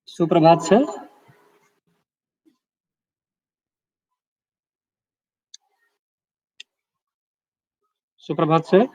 सुप्रभात सर। सुप्रभात सर।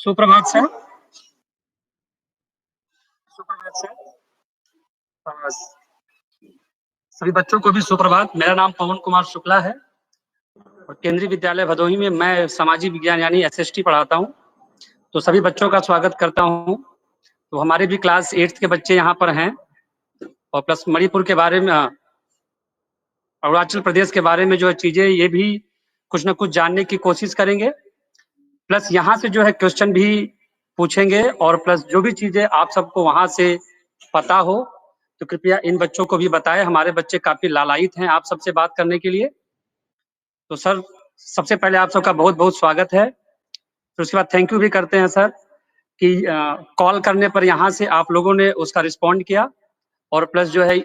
सुप्रभात सर। सुप्रभात सर। अ, सभी बच्चों को भी सुप्रभात। मेरा नाम पवन कुमार शुक्ला है और केंद्रीय विद्यालय भदोही में मैं सामाजिक विज्ञान यानी एसएसटी पढ़ाता हूँ। तो सभी बच्चों का स्वागत करता हूँ। तो हमारे भी क्लास 8th के बच्चे यहाँ पर हैं और प्लस मणिपुर के बारे में, अरुणाचल प्रदेश के बारे में जो है चीजें ये भी कुछ ना कुछ जानने की कोशिश करेंगे। प्लस यहाँ से जो है क्वेश्चन भी पूछेंगे और प्लस जो भी चीजें आप सबको वहां से पता हो तो कृपया इन बच्चों को भी बताएं। हमारे बच्चे काफी लालायित हैं आप सबसे बात करने के लिए। तो सर, सबसे पहले आप सबका बहुत बहुत स्वागत है। फिर उसके बाद थैंक यू भी करते हैं सर कि कॉल करने पर यहाँ से आप लोगों ने उसका रिस्पॉन्ड किया और प्लस जो है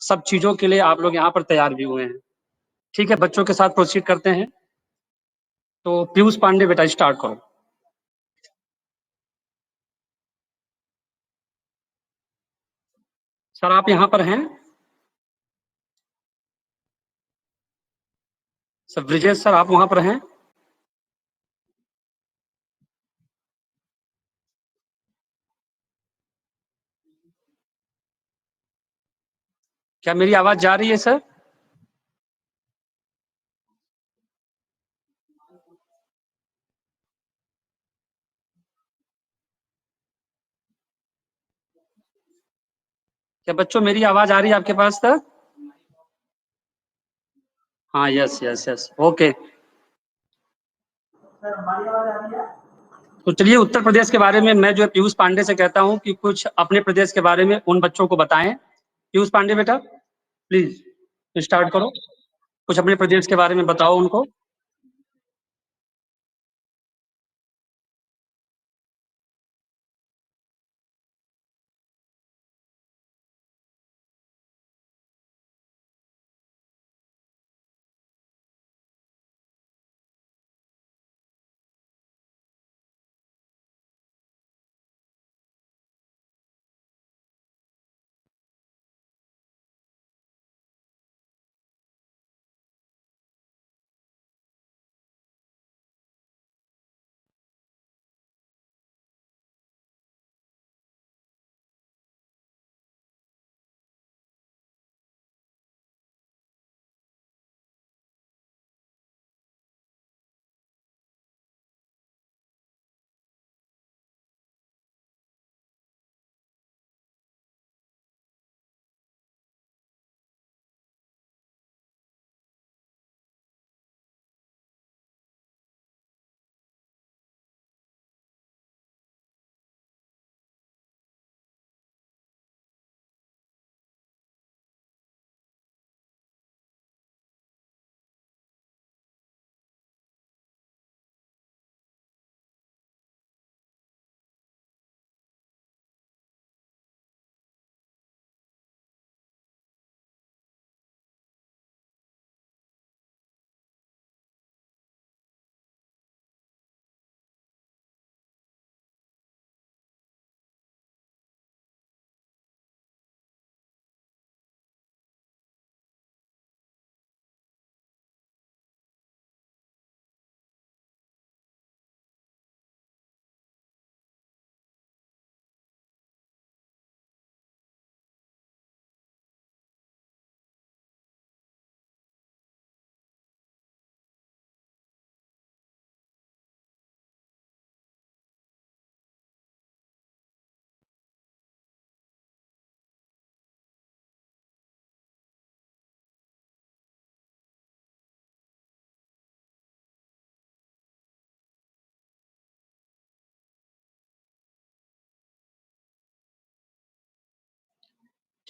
सब चीजों के लिए आप लोग यहाँ पर तैयार भी हुए हैं। ठीक है, बच्चों के साथ प्रोसीड करते हैं। तो पीयूष पांडे बेटा स्टार्ट करो। सर आप यहाँ पर हैं? सर ब्रिजेश सर आप वहां पर हैं? क्या मेरी आवाज जा रही है सर? क्या बच्चों मेरी आवाज आ रही है आपके पास तक? हाँ, यस यस यस, ओके। तो चलिए, उत्तर प्रदेश के बारे में मैं जो है पीयूष पांडे से कहता हूँ कि कुछ अपने प्रदेश के बारे में उन बच्चों को बताएं। पीयूष पांडे बेटा प्लीज स्टार्ट करो। कुछ अपने प्रदेश के बारे में बताओ उनको।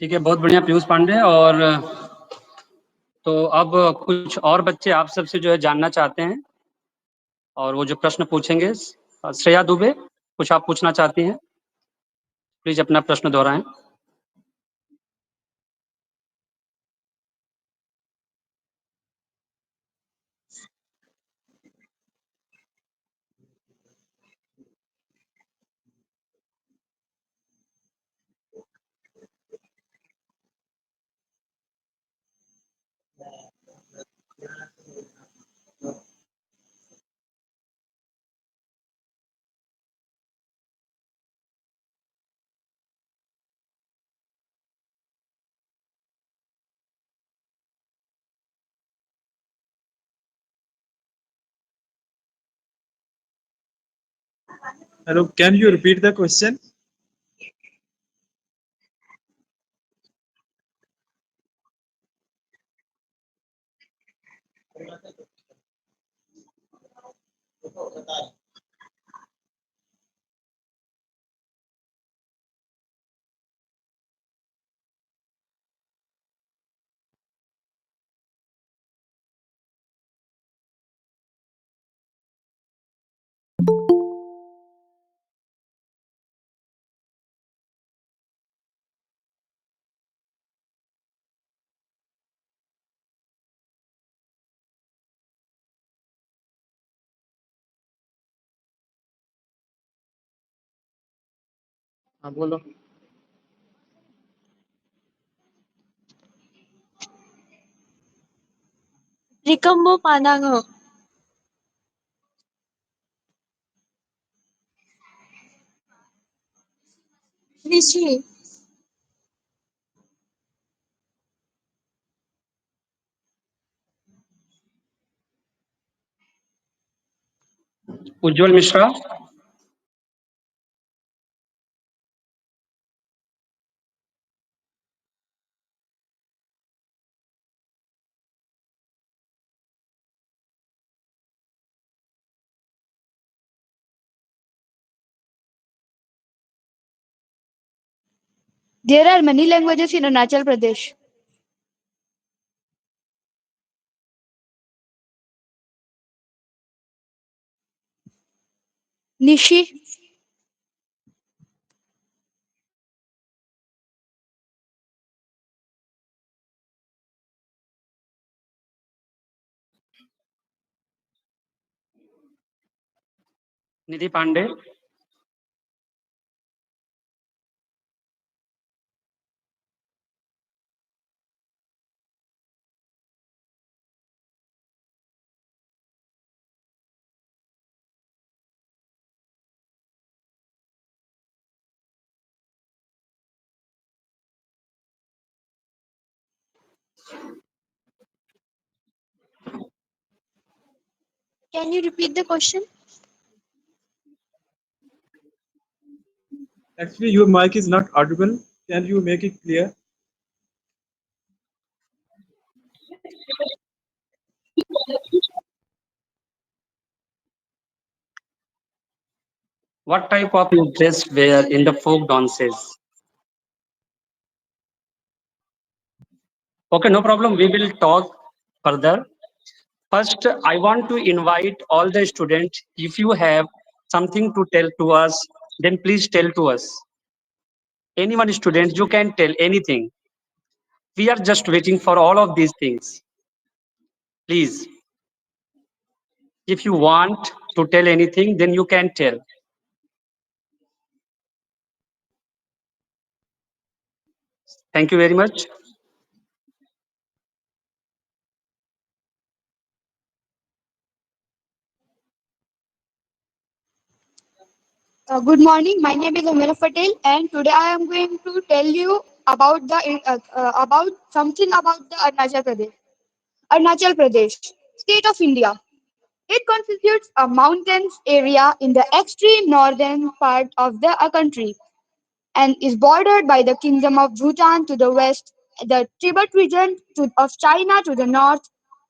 ठीक है, बहुत बढ़िया पीयूष पांडे। और तो अब कुछ और बच्चे आप सबसे जो है जानना चाहते हैं और वो जो प्रश्न पूछेंगे। श्रेया दुबे, कुछ आप पूछना चाहती हैं? प्लीज अपना प्रश्न दोहराएं। Hello, can you repeat the question? हाँ बोलो। Rikambo Panango. Rishi. Ujjwal Mishra. There are many languages in Arunachal Pradesh. Nishi. Nidhi Pandey. Can you repeat the question? Actually, your mic is not audible. Can you make it clear? What type of you dress wear in the folk dances? Okay, no problem. We will talk further. First, I want to invite all the students. If you have something to tell to us, then please tell to us. Anyone student, you can tell anything. We are just waiting for all of these things. Please, if you want to tell anything, then you can tell. Thank you very much. Good morning. My name is Amira Patel, and today I am going to tell you about something about the Arunachal Pradesh. Arunachal Pradesh, state of India. It constitutes a mountainous area in the extreme northern part of the country and is bordered by the Kingdom of Bhutan to the west, the Tibet region of China to the north,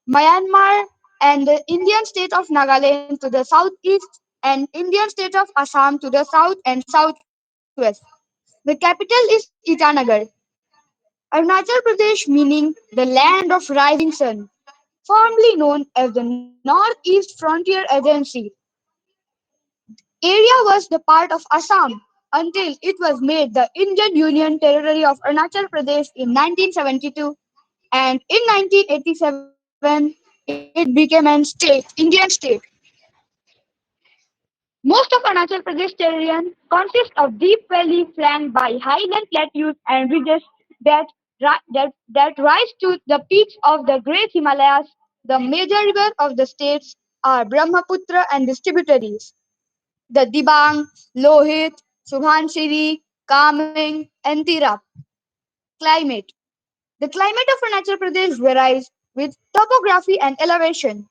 Myanmar and the Indian state of Nagaland to the southeast, and Indian state of Assam to the south and southwest. The capital is Itanagar. Arunachal Pradesh meaning the land of rising sun, formerly known as the Northeast Frontier Agency. Area was the part of Assam until it was made the Indian Union Territory of Arunachal Pradesh in 1972, and in 1987 it became an Indian state. Most of Arunachal Pradesh terrain consists of deep valley flanked by highland plateaus and ridges that rise to the peaks of the Great Himalayas. The major rivers of the states are Brahmaputra and distributaries, the Dibang, Lohit, Subhansiri, Kameng, and Tirap. Climate. The climate of Arunachal Pradesh varies with topography and elevation.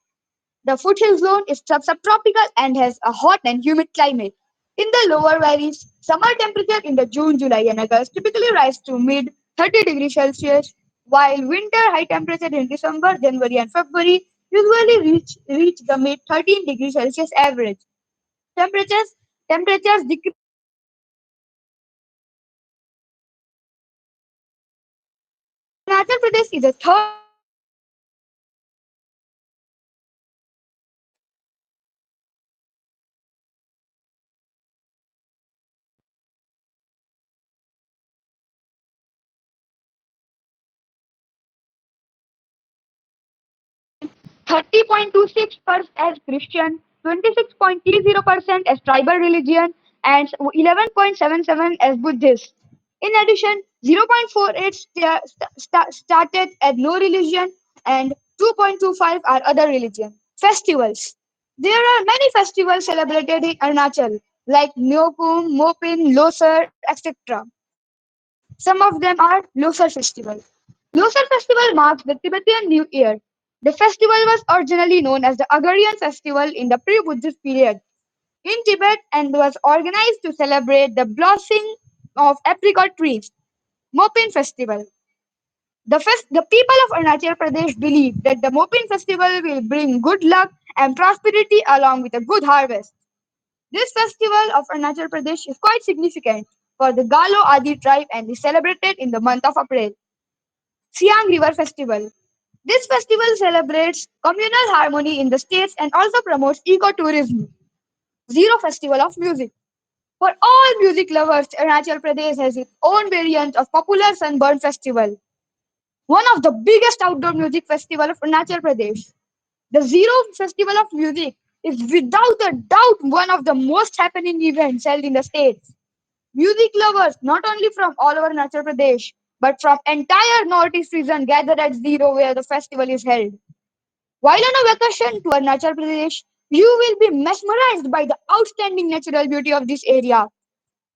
The foothill zone is subtropical and has a hot and humid climate. In the lower valleys, summer temperature in the June, July, and August typically rise to mid 30 degrees Celsius, while winter high temperature in December, January, and February usually reach the mid 13 degrees Celsius average. Temperatures temperatures decrease Arunachal Pradesh is the third percent 30.26% as Christian, 26.30% as tribal religion, and 11.77 as Buddhist. In addition, 0.48 started as no religion and 2.25 are other religion. Festivals. There are many festivals celebrated in Arunachal, like Neokum, Mopin, Losar, etc. Some of them are Losar Festival. Losar Festival marks the Tibetan New Year. The festival was originally known as the Agarian Festival in the pre-Buddhist period in Tibet and was organized to celebrate the blossoming of apricot trees. Mopin Festival. The people of Arunachal Pradesh believe that the Mopin Festival will bring good luck and prosperity along with a good harvest. This festival of Arunachal Pradesh is quite significant for the Galo Adi tribe and is celebrated in the month of April. Siang River Festival. This festival celebrates communal harmony in the states and also promotes ecotourism. Zero Festival of Music. For all music lovers, Arunachal Pradesh has its own variant of popular Sunburn Festival, one of the biggest outdoor music festival of Arunachal Pradesh. The Zero Festival of Music is without a doubt one of the most happening events held in the states. Music lovers, not only from all over Arunachal Pradesh, but from entire northeast region gather at Zero where the festival is held. While on a vacation to Arunachal Pradesh, you will be mesmerized by the outstanding natural beauty of this area.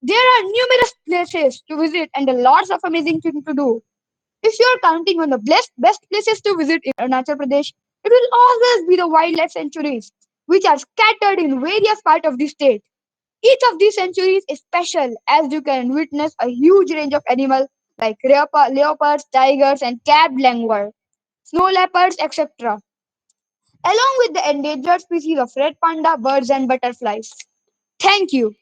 There are numerous places to visit and lots of amazing things to do. If you are counting on the best places to visit in Arunachal Pradesh, it will always be the wildlife sanctuaries, which are scattered in various parts of the state. Each of these sanctuaries is special as you can witness a huge range of animals like leopards, tigers, and capped langur, snow leopards, etc., along with the endangered species of red panda, birds, and butterflies. Thank you.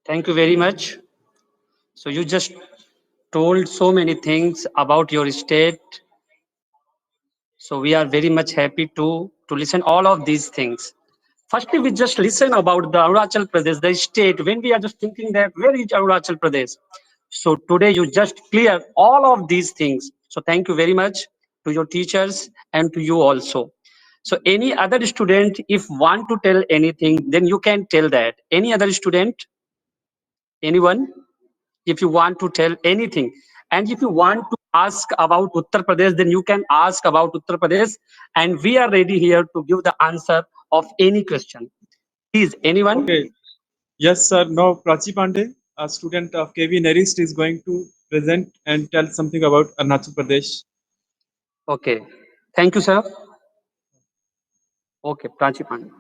Thank you very much. So you just told so many things about your state. So we are very much happy to listen all of these things. Firstly, we just listen about the Arunachal Pradesh, the state. When we are just thinking that where is Arunachal Pradesh? So today you just clear all of these things. So thank you very much to your teachers and to you also. So any other student, if want to tell anything, then you can tell that. Any other student? Anyone? If you want to tell anything. And if you want to ask about Uttar Pradesh, then you can ask about Uttar Pradesh. And we are ready here to give the answer of any question. Please, anyone? Okay. Yes, sir. Now, Prachi Pandey, a student of KV Nerist, is going to present and tell something about Arunachal Pradesh. Okay. Thank you, sir. Okay, Prachi Pandey.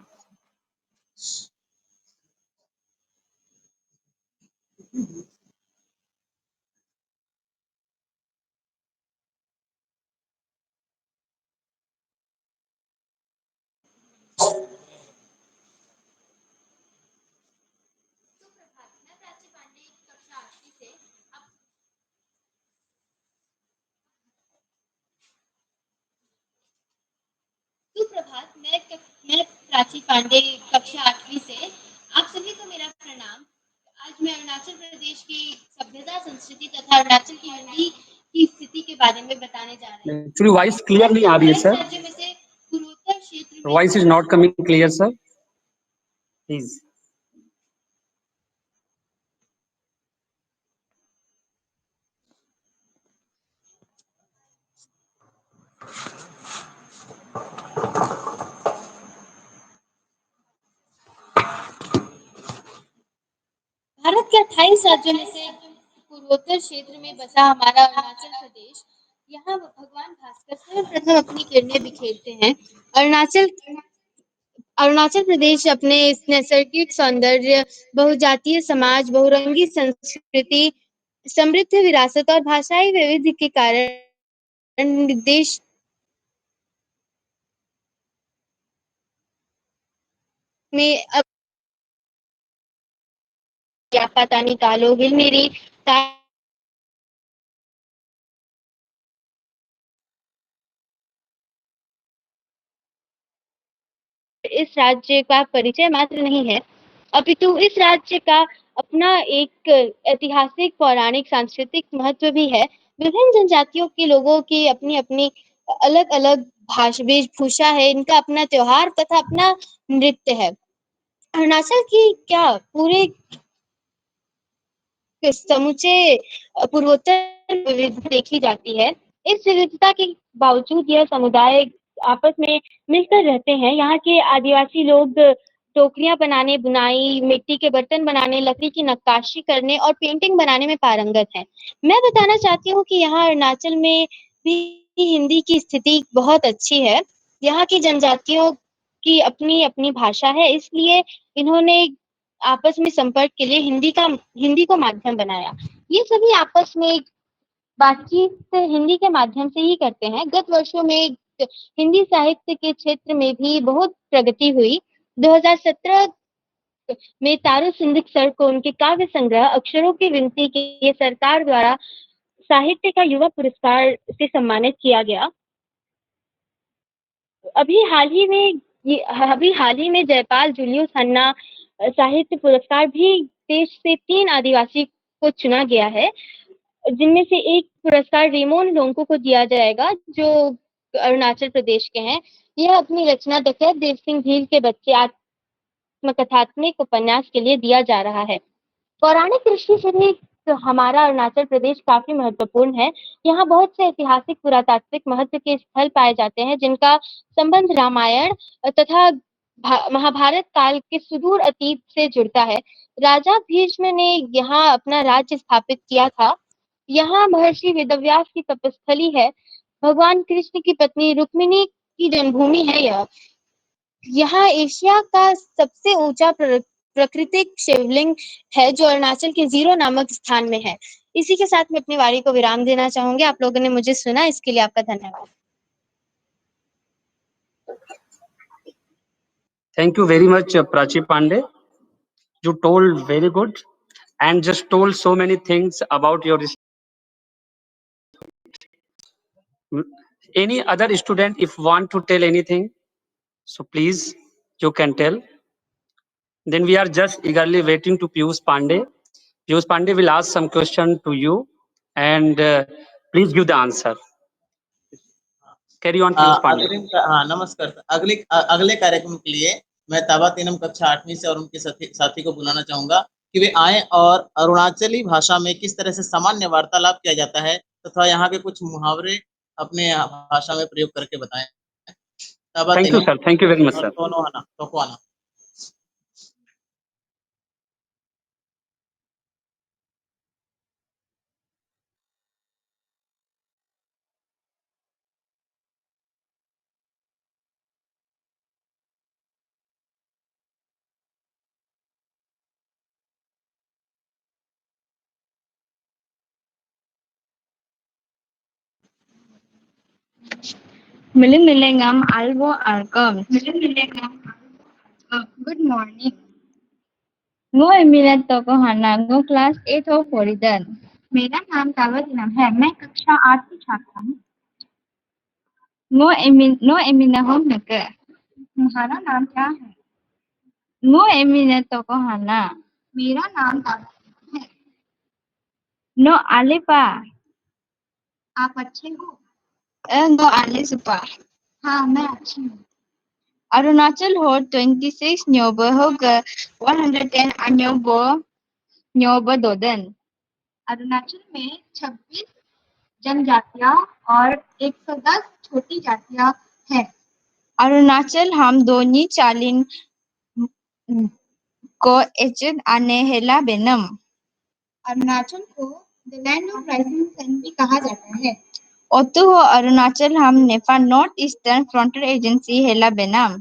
सुप्रभात मैं प्राची पांडे कक्षा 8वीं से आप सभी को मेरा प्रणाम। आज मैं अरुणाचल प्रदेश की सभ्यता संस्कृति तथा अरुणाचल की मंडी की स्थिति के बारे में बताने जा रहे हैं। Actually, voice clear नहीं आ रही है, भारत sir. राज्य में से पूर्वोत्तर क्षेत्र में Voice is not coming clear, sir. Please. Bharat के 28 राज्यों में से पूर्वोत्तर क्षेत्र में बसा हमारा अरुणाचल प्रदेश यहाँ भगवान भास्कर सर्वप्रथम अपनी किरणें बिखेरते हैं। अरुणाचल प्रदेश अपने इस नैसर्गिक सौंदर्य, बहुजातीय समाज, बहुरंगी संस्कृति, समृद्ध विरासत और भाषाई वैविध्य के कारण देश में अब यापातानी कालो हिलमेरी इस राज्य का परिचय मात्र नहीं है, अपितु इस राज्य का अपना एक ऐतिहासिक, पौराणिक, सांस्कृतिक महत्व भी है। विभिन्न जनजातियों के लोगों की अपनी-अपनी अलग-अलग वेशभूषा है, इनका अपना त्योहार तथा अपना नृत्य है। अरुणाचल की क्या पूरे समूचे पूर्वोत्तर विविधता देखी जाती है। इस विविधता के बावजूद यह समुदाय आपस में मिलकर रहते हैं। यहाँ के आदिवासी लोग टोकरियाँ बनाने, बुनाई, मिट्टी के बर्तन बनाने, लकड़ी की नक्काशी करने और पेंटिंग बनाने में पारंगत हैं। मैं बताना चाहती हूँ कि यहाँ अरुणाचल में भी हिंदी की स्थिति बहुत अच्छी है। यहाँ की जनजातियों की अपनी-अपनी भाषा है, इसलिए इन्होंने आपस में संपर्क के लिए हिंदी को माध्यम बनाया। ये सभी आपस में बातचीत हिंदी के माध्यम से ही करते हैं। गत वर्षों में हिंदी साहित्य के क्षेत्र में भी बहुत प्रगति हुई। 2017 में तारू सिंधिक सर को उनके काव्य संग्रह अक्षरों की विनती के लिए सरकार द्वारा साहित्य का युवा पुरस्कार से सम्मानित किया गया। अभी हाल ही में जयपाल जूलियस हन्ना साहित्य पुरस्कार भी देश से 3 आदिवासी को चुना गया है, जिनमें से एक पुरस्कार रेमोन लोंको को दिया जाएगा, जो अरुणाचल प्रदेश के हैं। यह अपनी रचना डकैत देव सिंह भील के बच्चे आत्मकथात्मक उपन्यास के लिए दिया जा रहा है। पौराणिक दृष्टि से भी तो हमारा अरुणाचल प्रदेश काफ़ी महत्वपूर्ण है। यहाँ बहुत से ऐतिहासिक पुरातात्विक महत्व के स्थल पाए जाते हैं, जिनका संबंध रामायण तथा महाभारत काल के सुदूर अतीत से जुड़ता है। राजा भीष्म ने यहाँ अपना राज्य स्थापित किया था। यहाँ महर्षि वेदव्यास की तपस्थली है। भगवान कृष्ण की पत्नी रुक्मिणी की जन्मभूमि है यह। यहाँ एशिया का सबसे ऊंचा प्राकृतिक शिवलिंग है, जो अरुणाचल के जीरो नामक स्थान में है। इसी के साथ मैं अपनी वाणी को विराम देना चाहूंगी। आप लोगों ने मुझे सुना, इसके लिए आपका धन्यवाद। Thank you very much, Prachi Pandey. You told very good and just told so many things about your. Any other student, if want to tell anything, so please you can tell. Then we are just eagerly waiting to Piyush Pandey. Piyush Pandey will ask some question to you, and please give the answer. Carry on, Piyush Pandey. हाँ नमस्कार sir. अगले कार्यक्रम के लिए मैं ताबा तीनम कक्षा 8वीं से और उनके साथी को बुलाना चाहूंगा कि वे आए और अरुणाचली भाषा में किस तरह से सामान्य वार्तालाप किया जाता है तथा यहाँ के कुछ मुहावरे अपने भाषा में प्रयोग करके बताएं। ताबा Thank you, तीनम sir. Thank you very much, sir. तोको आना। Milingam alvo alkom. Good morning. Ngo Emirat Toko Hana, Ngo class 8 of Floridan. मेरा नाम कावतीनम है। मैं कक्षा 8 की छात्रा हूँ। नो एमिना होम नके। तुम्हारा नाम क्या है? नो एमिना तोको हाना। मेरा नाम कावतीनम है। नो आलिपा। आप अच्छे हो? नो आले सुपा। हाँ, मैं अच्छी हूँ। अरुणाचल हो 26 न्योबो होगा 110 न्योबो दोदन। अरुणाचल में 26 जनजातियां और 110 छोटी जातियां हैं। अरुणाचल हम दोनी चालिन को एचन आने हेला बेनम। अरुणाचल को the land of rising sun भी कहा जाता है। Otuho Arunachal हमने Nepal north eastern frontier agency हेला बेनाम।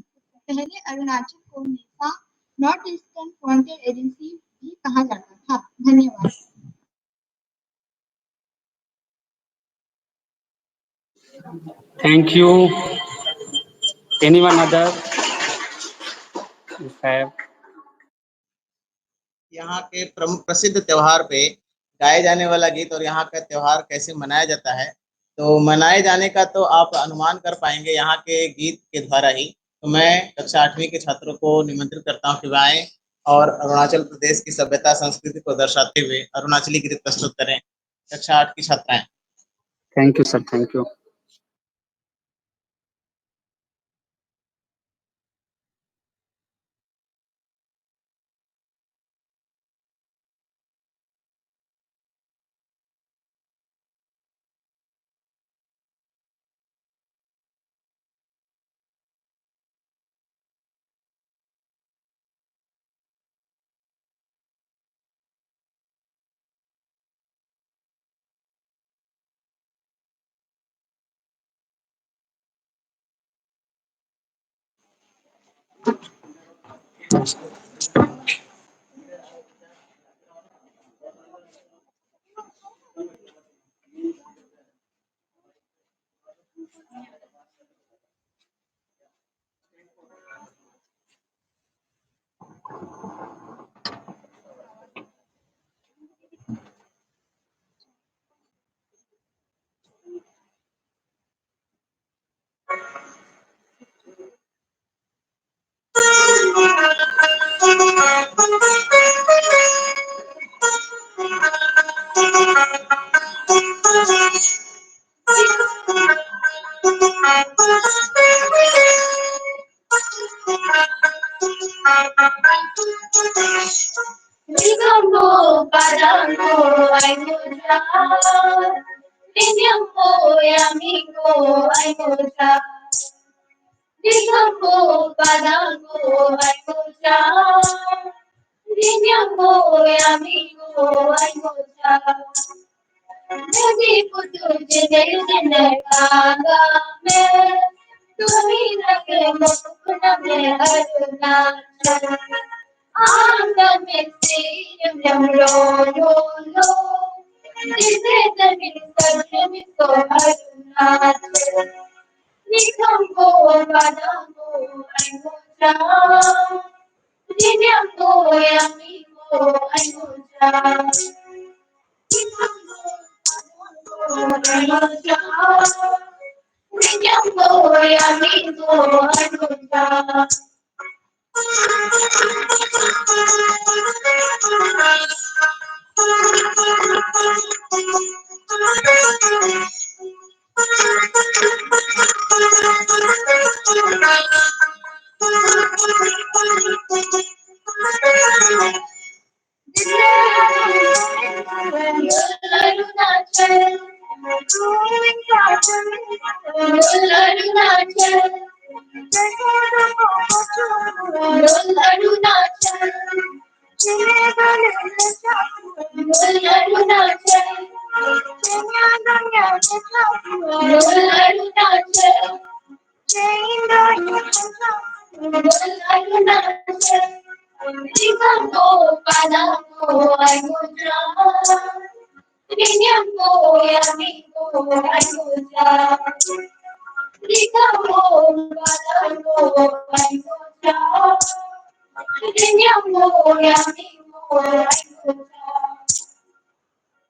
पहले अरुणाचल को Nepal north eastern frontier agency भी कहा जाता था। धन्यवाद। Thank you. Anyone other? If have. यहाँ के प्रमुख प्रसिद्ध त्योहार पे गाए जाने वाला गीत और यहाँ का त्योहार कैसे मनाया जाता है, तो मनाए जाने का तो आप अनुमान कर पाएंगे यहाँ के गीत के द्वारा ही। तो मैं कक्षा 8वीं के छात्रों को निमंत्रित करता हूँ कि वह आएं और अरुणाचल प्रदेश की सभ्यता संस्कृति को दर्शाते हुए अरुणाचली गीत प्रस्तुत करें। कक्षा 8 की छात्राएं। Thank you, sir. Thank you.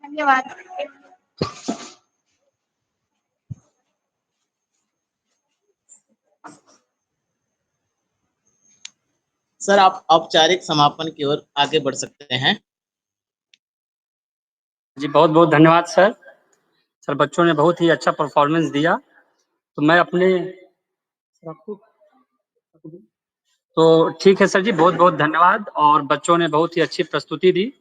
धन्यवाद। सर, आप औपचारिक समापन की ओर आगे बढ़ सकते हैं। जी बहुत बहुत धन्यवाद सर। सर बच्चों ने बहुत ही अच्छा परफॉर्मेंस दिया। तो मैं अपने तो ठीक है सर जी, बहुत बहुत धन्यवाद। और बच्चों ने बहुत ही अच्छी प्रस्तुति दी।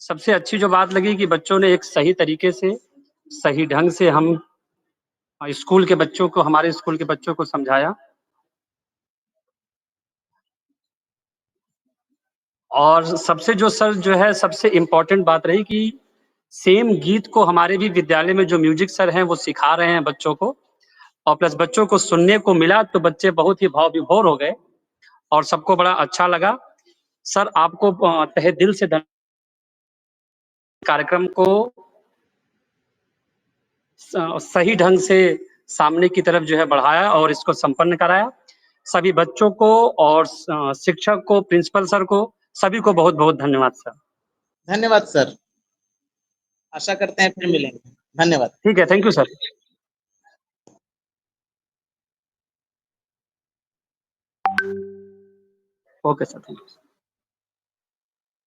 सबसे अच्छी जो बात लगी कि बच्चों ने एक सही तरीके से, सही ढंग से हम स्कूल के बच्चों को, हमारे स्कूल के बच्चों को समझाया। और सबसे जो सर जो है सबसे इम्पोर्टेंट बात रही कि सेम गीत को हमारे भी विद्यालय में जो म्यूजिक सर हैं वो सिखा रहे हैं बच्चों को, और प्लस बच्चों को सुनने को मिला तो बच्चे बहुत ही भाव विभोर हो गए और सबको बड़ा अच्छा लगा। सर आपको तहे दिल से कार्यक्रम को सही ढंग से सामने की तरफ जो है बढ़ाया और इसको संपन्न कराया। सभी बच्चों को और शिक्षक को, प्रिंसिपल सर को, सभी को बहुत बहुत धन्यवाद सर। धन्यवाद सर, आशा करते हैं फिर मिलेंगे। धन्यवाद। ठीक है, thank you sir. Okay sir, thank you.